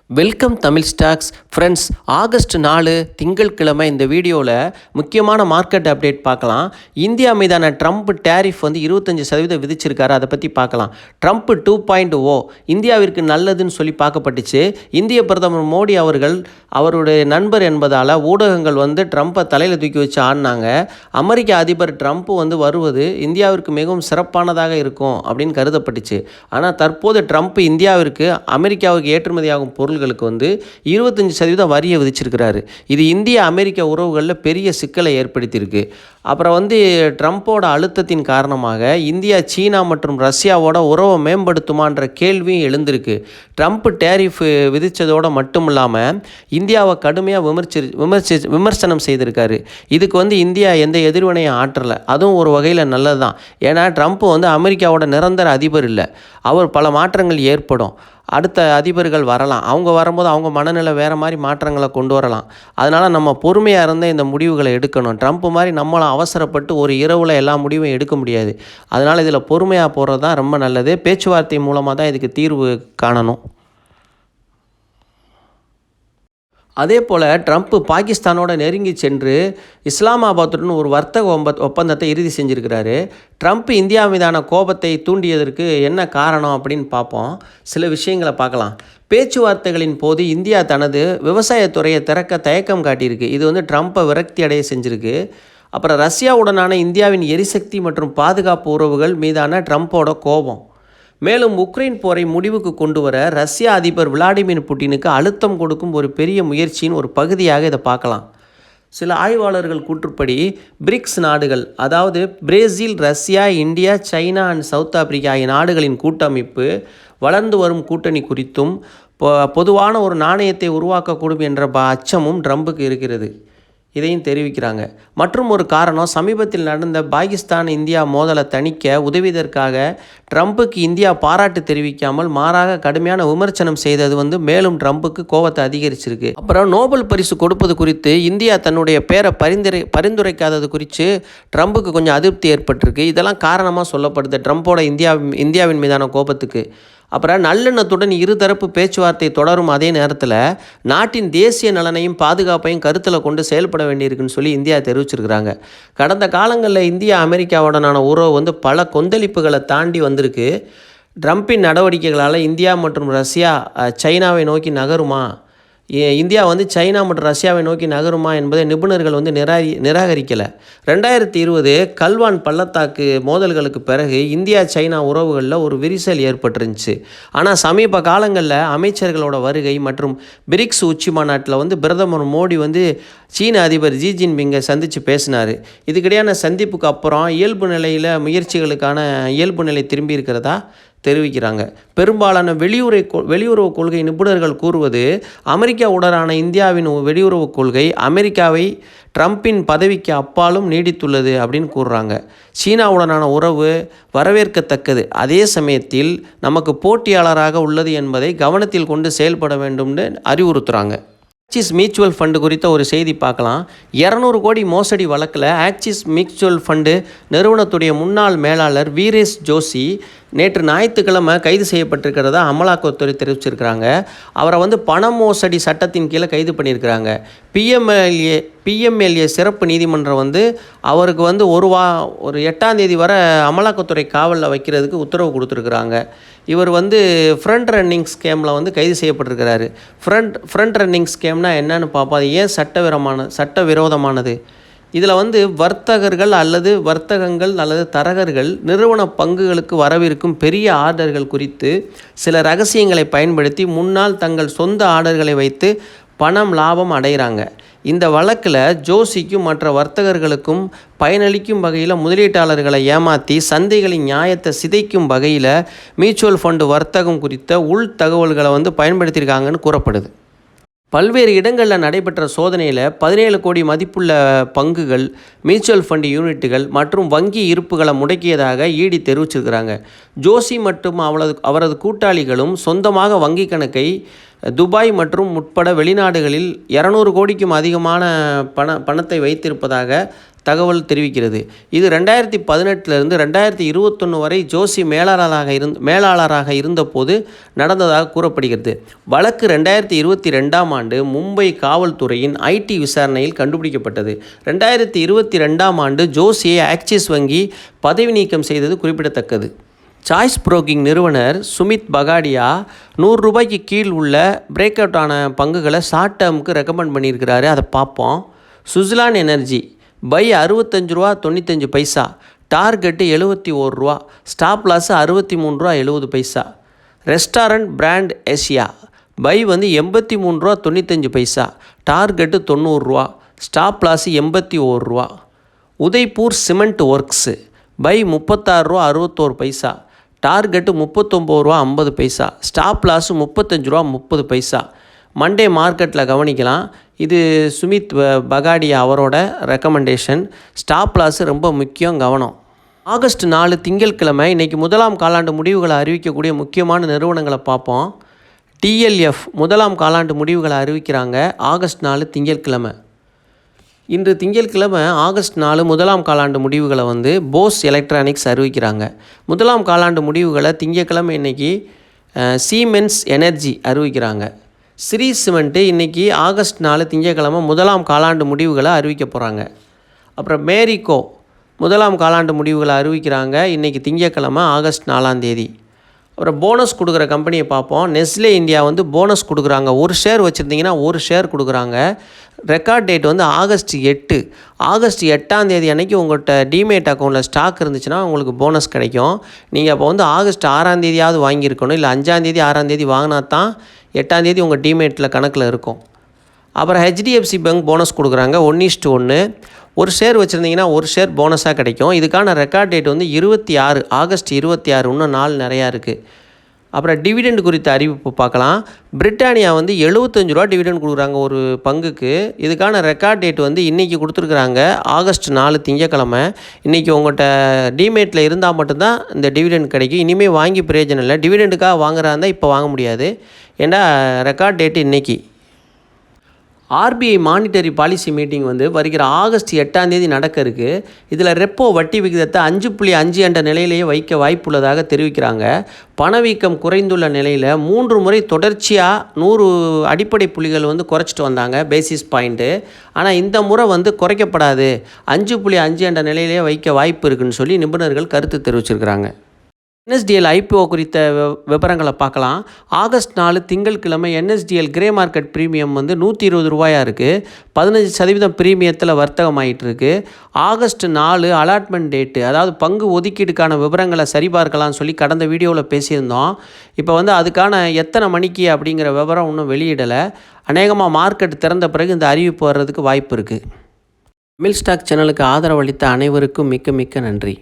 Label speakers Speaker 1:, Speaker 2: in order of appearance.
Speaker 1: Welcome Tamil stocks friends. August 4 திங்கட்கிழமை இந்த வீடியோவில் முக்கியமான மார்க்கெட் அப்டேட் பார்க்கலாம். இந்தியா மீதான ட்ரம்ப் டேரிஃப் 25% விதிச்சிருக்காரு. அதை பற்றி பார்க்கலாம். ட்ரம்ப் 2.0 இந்தியாவிற்கு நல்லதுன்னு சொல்லி பார்க்கப்பட்டுச்சு. இந்திய பிரதமர் மோடி அவர்கள் அவருடைய நண்பர் என்பதால் ஊடகங்கள் ட்ரம்ப்பை தலையில் தூக்கி வச்சு ஆடினாங்க. அமெரிக்க அதிபர் ட்ரம்ப் வருவது இந்தியாவிற்கு மிகவும் சிறப்பானதாக இருக்கும் அப்படின்னு கருதப்பட்டுச்சு. ஆனால் தற்போது ட்ரம்ப் இந்தியாவிற்கு அமெரிக்காவுக்கு ஏற்றுமதியாகும் பொருள்களுக்கு 25% வரியை விதிச்சிருக்கிறாரு. இது இந்திய அமெரிக்க உறவுகளில் பெரிய சிக்கலை ஏற்படுத்தியிருக்கு. அப்புறம் ட்ரம்ப்போட அழுத்தத்தின் காரணமாக இந்தியா சீனா மற்றும் ரஷ்யாவோட உறவை மேம்படுத்துமான்ற கேள்வியும் எழுந்திருக்கு. ட்ரம்ப் டேரிஃப் விதித்ததோடு மட்டும் இல்லாமல் இந்தியாவை கடுமையாக விமர்சனம் செய்திருக்காரு. இதுக்கு இந்தியா எந்த எதிர்வினையும் ஆற்றலை. அதுவும் ஒரு வகையில் நல்லது தான். ஏன்னா ட்ரம்ப் அமெரிக்காவோட நிரந்தர அதிபர் இல்லை. அவர் பல மாற்றங்கள் ஏற்படும். அடுத்த அதிபர்கள் வரலாம். அவங்க வரும்போது அவங்க மனநிலை வேறு மாதிரி மாற்றங்களை கொண்டு வரலாம். அதனால் நம்ம பொறுமையாக இருந்தால் இந்த முடிவுகளை எடுக்கணும். ட்ரம்ப் மாதிரி நம்மளும் அவசரப்பட்டு ஒரு இரவில் எல்லா முடிவும் எடுக்க முடியாது. அதனால் இதில் பொறுமையாக போகிறது தான் ரொம்ப நல்லது. பேச்சுவார்த்தை மூலமாக தான் இதுக்கு தீர்வு காணணும். அதே போல் ட்ரம்ப் பாகிஸ்தானோட நெருங்கி சென்று இஸ்லாமாபாத்துடன் ஒரு வர்த்தக ஒப்பந்தத்தை இறுதி செஞ்சுருக்கிறாரு. ட்ரம்ப் இந்தியா மீதான கோபத்தை தூண்டியதற்கு என்ன காரணம் அப்படின்னு பார்ப்போம். சில விஷயங்களை பார்க்கலாம். பேச்சுவார்த்தைகளின் போது இந்தியா தனது விவசாயத்துறையை திறக்க தயக்கம் காட்டியிருக்கு. இது ட்ரம்ப்பை விரக்தி அடைய செஞ்சுருக்கு. அப்புறம் ரஷ்யாவுடனான இந்தியாவின் எரிசக்தி மற்றும் பாதுகாப்பு உறவுகள் மீதான ட்ரம்ப்போட கோபம். மேலும் உக்ரைன் போரை முடிவுக்கு கொண்டு வர ரஷ்ய அதிபர் விளாடிமிர் புட்டினுக்கு அழுத்தம் கொடுக்கும் ஒரு பெரிய முயற்சியின் ஒரு பகுதியாக இதை பார்க்கலாம். சில ஆய்வாளர்கள் கூற்றுப்படி பிரிக்ஸ் நாடுகள், அதாவது Brazil, Russia, India, China and south Africa ஆகிய நாடுகளின் கூட்டமைப்பு வளர்ந்து வரும் கூட்டணி குறித்தும் பொதுவான ஒரு நாணயத்தை உருவாக்கக்கூடும் என்ற அச்சமும் ட்ரம்புக்கு இருக்கிறது. இதையும் தெரிவிக்கிறாங்க. மற்றும் ஒரு காரணம், சமீபத்தில் நடந்த பாகிஸ்தான் இந்தியா மோதலை தணிக்க உதவியதற்காக ட்ரம்புக்கு இந்தியா பாராட்டு தெரிவிக்காமல் மாறாக கடுமையான விமர்சனம் செய்தது மேலும் ட்ரம்புக்கு கோபத்தை அதிகரிச்சிருக்கு. அப்புறம் நோபல் பரிசு கொடுப்பது குறித்து இந்தியா தன்னுடைய பேரை பரிந்துரைக்காதது குறித்து ட்ரம்புக்கு கொஞ்சம் அதிருப்தி ஏற்பட்டிருக்கு. இதெல்லாம் காரணமாக சொல்லப்படுது ட்ரம்போட இந்தியாவின் மீதான கோபத்துக்கு. அப்புறம் நல்லெண்ணத்துடன் இருதரப்பு பேச்சுவார்த்தை தொடரும் அதே நேரத்தில் நாட்டின் தேசிய நலனையும் பாதுகாப்பையும் கருத்தில் கொண்டு செயல்பட வேண்டியிருக்குன்னு சொல்லி இந்தியா தெரிவிச்சிருக்கிறாங்க. கடந்த காலங்களில் இந்தியா அமெரிக்காவுடனான உறவு பல கொந்தளிப்புகளை தாண்டி வந்திருக்கு. ட்ரம்பின் நடவடிக்கைகளால் இந்தியா மற்றும் ரஷ்யா சைனாவை நோக்கி நகருமா, இந்தியா சைனா மற்றும் ரஷ்யாவை நோக்கி நகருமா என்பதை நிபுணர்கள் நிராகரிக்கலை. 2020 கல்வான் பள்ளத்தாக்கு மோதல்களுக்கு பிறகு இந்தியா சைனா உறவுகளில் ஒரு விரிசல் ஏற்பட்டுருந்துச்சு. ஆனால் சமீப காலங்களில் அமைச்சர்களோட வருகை மற்றும் பிரிக்ஸ் உச்சி மாநாட்டில் பிரதமர் மோடி சீன அதிபர் ஜி ஜின்பிங்கை சந்தித்து பேசினார். இதுக்கிடையான சந்திப்புக்கு அப்புறம் முயற்சிகளுக்கான இயல்பு நிலை திரும்பி இருக்கிறதா தெரிவிக்கிறாங்க. பெரும்பாலான வெளியுறவு கொள்கை நிபுணர்கள் கூறுவது அமெரிக்காவுடனான இந்தியாவின் வெளியுறவு கொள்கை அமெரிக்காவை ட்ரம்பின் பதவிக்கு அப்பாலும் நீடித்துள்ளது அப்படின்னு கூறுறாங்க. சீனாவுடனான உறவு வரவேற்கத்தக்கது, அதே சமயத்தில் நமக்கு போட்டியாளராக உள்ளது என்பதை கவனத்தில் கொண்டு செயல்பட வேண்டும்னு அறிவுறுத்துகிறாங்க. ஆக்சிஸ் மியூச்சுவல் ஃபண்டு குறித்த ஒரு செய்தி பார்க்கலாம். 200 கோடி மோசடி வழக்கில் ஆக்சிஸ் மியூச்சுவல் ஃபண்டு நிறுவனத்துடைய முன்னாள் மேலாளர் வீரேஷ் ஜோஷி நேற்று ஞாயிற்றுக்கிழமை கைது செய்யப்பட்டிருக்கிறதா அமலாக்கத்துறை தெரிவிச்சிருக்கிறாங்க. அவரை பண மோசடி சட்டத்தின் கீழே கைது பண்ணியிருக்கிறாங்க. பிஎம்எல்ஏ சிறப்பு நீதிமன்றம் அவருக்கு ஒரு 8ஆம் தேதி வரை அமலாக்கத்துறை காவலில் வைக்கிறதுக்கு உத்தரவு கொடுத்துருக்குறாங்க. இவர் ஃப்ரண்ட் ரன்னிங் ஸ்கேமில் கைது செய்யப்பட்டிருக்கிறாரு. ஃப்ரண்ட் ரன்னிங் ஸ்கேம்னால் என்னன்னு பார்ப்போம். அது ஏன் சட்டவிரோதமானது? இதில் வர்த்தகர்கள் அல்லது தரகர்கள் நிறுவன பங்குகளுக்கு வரவிருக்கும் பெரிய ஆர்டர்கள் குறித்து சில ரகசியங்களை பயன்படுத்தி முன்னால் தங்கள் சொந்த ஆர்டர்களை வைத்து லாபம் அடைகிறாங்க. இந்த வழக்கில் ஜோஷிக்கும் மற்ற வர்த்தகர்களுக்கும் பயனளிக்கும் வகையில் முதலீட்டாளர்களை ஏமாற்றி சந்தைகளின் நியாயத்தை சிதைக்கும் வகையில் மியூச்சுவல் ஃபண்டு வர்த்தகம் குறித்த உள் தகவல்களை பயன்படுத்தியிருக்காங்கன்னு கூறப்படுது. பல்வேறு இடங்களில் நடைபெற்ற சோதனையில் 17 கோடி மதிப்புள்ள பங்குகள், மியூச்சுவல் ஃபண்டு யூனிட்டுகள் மற்றும் வங்கி இருப்புகளை முடக்கியதாக ஈடி தெரிவிச்சிருக்கிறாங்க. ஜோஷி மற்றும் அவரது கூட்டாளிகளும் சொந்தமாக வங்கி கணக்கை துபாய் மற்றும் உட்பட வெளிநாடுகளில் 200 கோடிக்கும் அதிகமான பணத்தை வைத்திருப்பதாக தகவல் தெரிவிக்கிறது. இது 2018 2021 வரை ஜோஷி மேலாளராக இருந்தபோது நடந்ததாக கூறப்படுகிறது. வழக்கு 2022ஆம் ஆண்டு மும்பை காவல்துறையின் ஐடி விசாரணையில் கண்டுபிடிக்கப்பட்டது. 2022ஆம் ஆண்டு ஜோஷியை ஆக்சிஸ் வங்கி பதவி நீக்கம் செய்தது குறிப்பிடத்தக்கது. சாய்ஸ் புரோக்கிங் நிறுவனர் சுமித் பகாடியா ₹100 கீழ் உள்ள பிரேக் அவுட் ஆன பங்குகளை ஷார்ட் டேர்முக்கு ரெக்கமெண்ட் பண்ணியிருக்கிறாரு. அதை பார்ப்போம். Suzlon energy buy ₹65.95, target ₹71, stop loss ₹63.70. Restaurant brand Asia buy ₹83.95, target ₹90, stop loss ₹81. Udaipur cement works buy ₹36.61, target ₹39.50, stop loss ₹35.30. Monday மார்க்கெட்டில் கவனிக்கலாம். இது சுமித் பகாடியா அவரோட ரெக்கமெண்டேஷன். ஸ்டாப் லாஸ் ரொம்ப முக்கியம், கவனம். ஆகஸ்ட் 4 திங்கட்கிழமை இன்றைக்கி முதலாம் காலாண்டு முடிவுகளை அறிவிக்கக்கூடிய முக்கியமான நிறுவனங்களை பார்ப்போம். டிஎல்எஃப் முதலாம் காலாண்டு முடிவுகளை அறிவிக்கிறாங்க ஆகஸ்ட் 4 திங்கட்கிழமை. இன்று திங்கட்கிழமை ஆகஸ்ட் 4 முதலாம் காலாண்டு முடிவுகளை போஸ் எலக்ட்ரானிக்ஸ் அறிவிக்கிறாங்க. முதலாம் காலாண்டு முடிவுகளை திங்கட்கிழமை இன்றைக்கி சீமென்ஸ் எனர்ஜி அறிவிக்கிறாங்க. ஸ்ரீ சிமெண்ட்டு இன்றைக்கி ஆகஸ்ட் 4 திங்கட்கிழமை முதலாம் காலாண்டு முடிவுகளை அறிவிக்க போகிறாங்க. அப்புறம் மேரிகோ முதலாம் காலாண்டு முடிவுகளை அறிவிக்கிறாங்க இன்றைக்கி திங்கட்கிழமை ஆகஸ்ட் 4ஆம் தேதி. அப்புறம் போனஸ் கொடுக்குற கம்பெனியை பார்ப்போம். நெஸ்லே இந்தியா போனஸ் கொடுக்குறாங்க. ஒரு ஷேர் வச்சுருந்தீங்கன்னா ஒரு ஷேர் கொடுக்குறாங்க. Record date August 8. ஆகஸ்ட் 8ஆம் தேதி அன்றைக்கி உங்கள்கிட்ட டிமேட் அக்கௌண்ட்டில் ஸ்டாக் இருந்துச்சுன்னா உங்களுக்கு போனஸ் கிடைக்கும். நீங்கள் அப்போ ஆகஸ்ட் 6ஆம் தேதியாவது வாங்கியிருக்கணும். இல்லை 5ஆம் தேதி 6ஆம் தேதி வாங்கினா தான் 8ஆம் தேதி உங்கள் டிமேட்டில் கணக்கில் இருக்கும். அப்புறம் ஹெச்டிஎஃப்சி பேங்க் போனஸ் கொடுக்குறாங்க 1:1. ஒரு ஷேர் வச்சுருந்தீங்கன்னா ஒரு ஷேர் போனஸாக கிடைக்கும். இதுக்கான ரெக்கார்ட் டேட் 26 ஆகஸ்ட் 26. இன்னும் நாள் நிறையா இருக்குது. அப்புறம் டிவிடெண்ட் குறித்த அறிவிப்பு பார்க்கலாம். பிரிட்டானியா ₹75 டிவிடெண்ட் கொடுக்குறாங்க ஒரு பங்குக்கு. இதுக்கான ரெக்கார்ட் டேட் இன்றைக்கி கொடுத்துருக்குறாங்க ஆகஸ்ட் 4 திங்கட்கிழமை. இன்றைக்கி உங்கள்கிட்ட டிமேட்டில் இருந்தால் மட்டும்தான் இந்த டிவிடெண்ட் கிடைக்கும். இனிமேல் வாங்கி பிரயோஜனம் இல்லை. டிவிடெண்டுக்காக வாங்குறதா இருந்தால் இப்போ வாங்க முடியாது. ஏன்னா ரெக்கார்ட் டேட்டு இன்றைக்கி. ஆர்பிஐ மானிட்டரி பாலிசி மீட்டிங் வருகிற ஆகஸ்ட் 8ஆம் தேதி நடக்க இருக்குது. இதில் ரெப்போ வட்டி விகிதத்தை 5.5 என்ற நிலையிலேயே வைக்க வாய்ப்புள்ளதாக தெரிவிக்கிறாங்க. பணவீக்கம் குறைந்துள்ள நிலையில் 3 முறை தொடர்ச்சியாக 100 அடிப்படை புள்ளிகள் குறைச்சிட்டு வந்தாங்க பேசிஸ் பாயிண்ட்டு. ஆனால் இந்த முறை குறைக்கப்படாது, 5.5 என்ற நிலையிலேயே வைக்க வாய்ப்பு இருக்குதுன்னு சொல்லி நிபுணர்கள் கருத்து தெரிவிச்சிருக்கிறாங்க. என்எஸ்டிஎல் ஐபிஓ குறித்த விவரங்களை பார்க்கலாம். ஆகஸ்ட் 4 திங்கட்கிழமை என்எஸ்டிஎல் கிரே மார்க்கெட் ப்ரீமியம் ₹120 இருக்குது. 15% ப்ரீமியத்தில் வர்த்தகமாகிட்டு இருக்குது. ஆகஸ்ட் 4 அலாட்மெண்ட் டேட்டு, அதாவது பங்கு ஒதுக்கீடுக்கான விவரங்களை சரிபார்க்கலாம்னு சொல்லி கடந்த வீடியோவில் பேசியிருந்தோம். இப்போ அதுக்கான எத்தனை மணிக்கு அப்படிங்கிற விவரம் இன்னும் வெளியிடலை. அநேகமாக மார்க்கெட் திறந்த பிறகு இந்த அறிவிப்பு வர்றதுக்கு வாய்ப்பு இருக்குது. தமிழ் ஸ்டாக் சேனலுக்கு ஆதரவளித்த அனைவருக்கும் மிக்க மிக்க நன்றி.